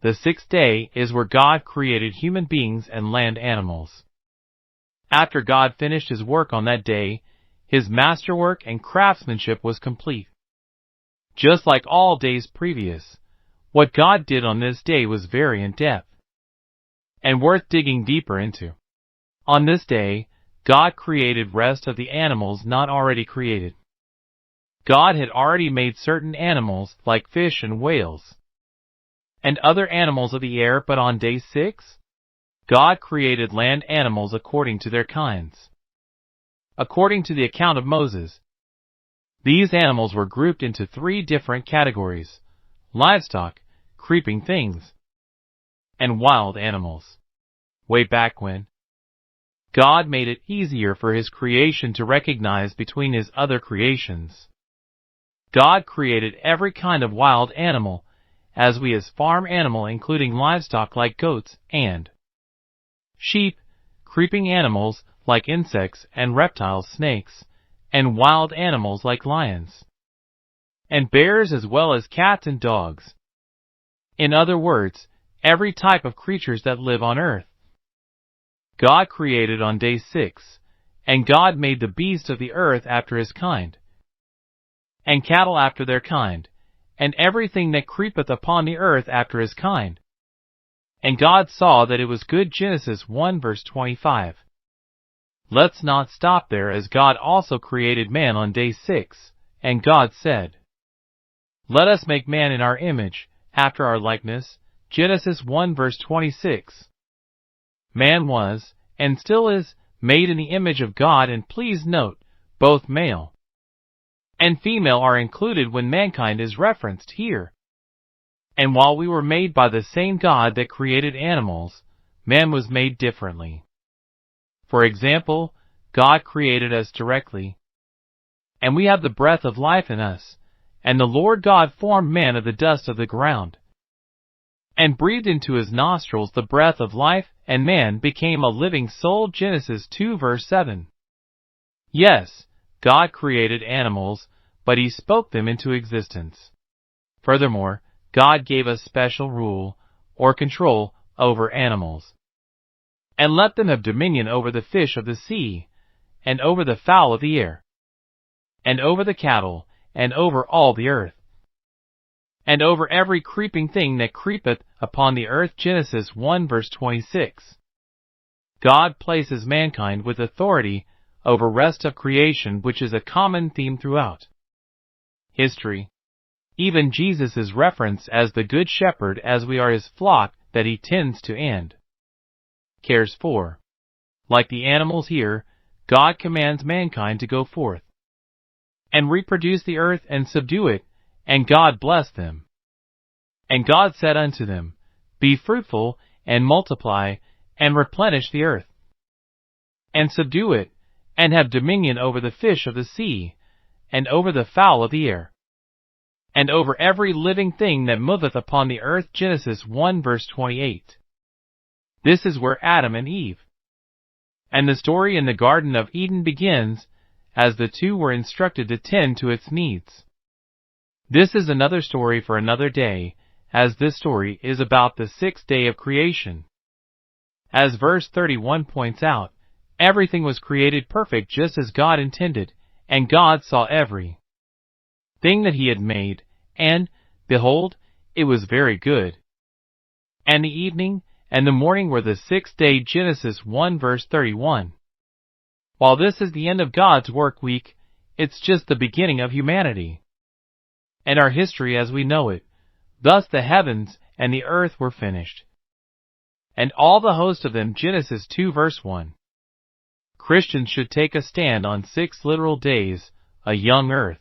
The sixth day is where God created human beings and land animals. After God finished His work on that day, His masterwork and craftsmanship was complete. Just like all days previous, what God did on this day was very in-depth and worth digging deeper into. On this day, God created rest of the animals not already created. God had already made certain animals like fish and whales and other animals of the air, but on day 6, God created land animals according to their kinds. According to the account of Moses, these animals were grouped into 3 different categories: livestock, creeping things, and wild animals. Way back when, God made it easier for His creation to recognize between His other creations. God created every kind of wild animal, as we as farm animal, including livestock like goats and sheep, creeping animals like insects and reptiles, snakes, and wild animals like lions and bears, as well as cats and dogs. In other words, every type of creatures that live on earth. God created on day 6, and God made the beasts of the earth after his kind, and cattle after their kind, and everything that creepeth upon the earth after his kind. And God saw that it was good. Genesis 1 verse 25. Let's not stop there, as God also created man on day 6, and God said, "Let us make man in our image, after our likeness." Genesis 1 verse 26. Man was, and still is, made in the image of God, and please note, both male and female are included when mankind is referenced here. And while we were made by the same God that created animals, man was made differently. For example, God created us directly, and we have the breath of life in us, and the Lord God formed man of the dust of the ground, and breathed into his nostrils the breath of life, and man became a living soul. Genesis 2 verse 7. Yes, God created animals, but He spoke them into existence. Furthermore, God gave us special rule, or control, over animals, and let them have dominion over the fish of the sea, and over the fowl of the air, and over the cattle, and over all the earth, and over every creeping thing that creepeth upon the earth. Genesis 1 verse 26. God places mankind with authority over rest of creation, which is a common theme throughout history. Even Jesus is referenced as the Good Shepherd, as we are His flock that He tends to and cares for. Like the animals here, God commands mankind to go forth and reproduce the earth and subdue it, and God blessed them. And God said unto them, "Be fruitful, and multiply, and replenish the earth, and subdue it, and have dominion over the fish of the sea, and over the fowl of the air, and over every living thing that moveth upon the earth." Genesis 1 verse 28. This is where Adam and Eve and the story in the Garden of Eden begins, as the two were instructed to tend to its needs. This is another story for another day, as this story is about the sixth day of creation. As verse 31 points out, everything was created perfect just as God intended, and God saw every thing that He had made, and, behold, it was very good. And the evening and the morning were the sixth day. Genesis 1 verse 31. While this is the end of God's work week, it's just the beginning of humanity and our history as we know it. Thus the heavens and the earth were finished, and all the host of them. Genesis 2 verse 1. Christians should take a stand on 6 literal days, a young earth,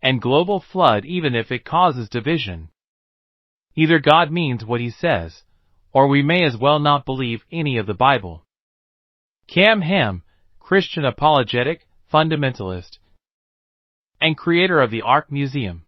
and global flood, even if it causes division. Either God means what He says, or we may as well not believe any of the Bible. Cam Ham, Christian apologetic, fundamentalist, and creator of the Ark Museum.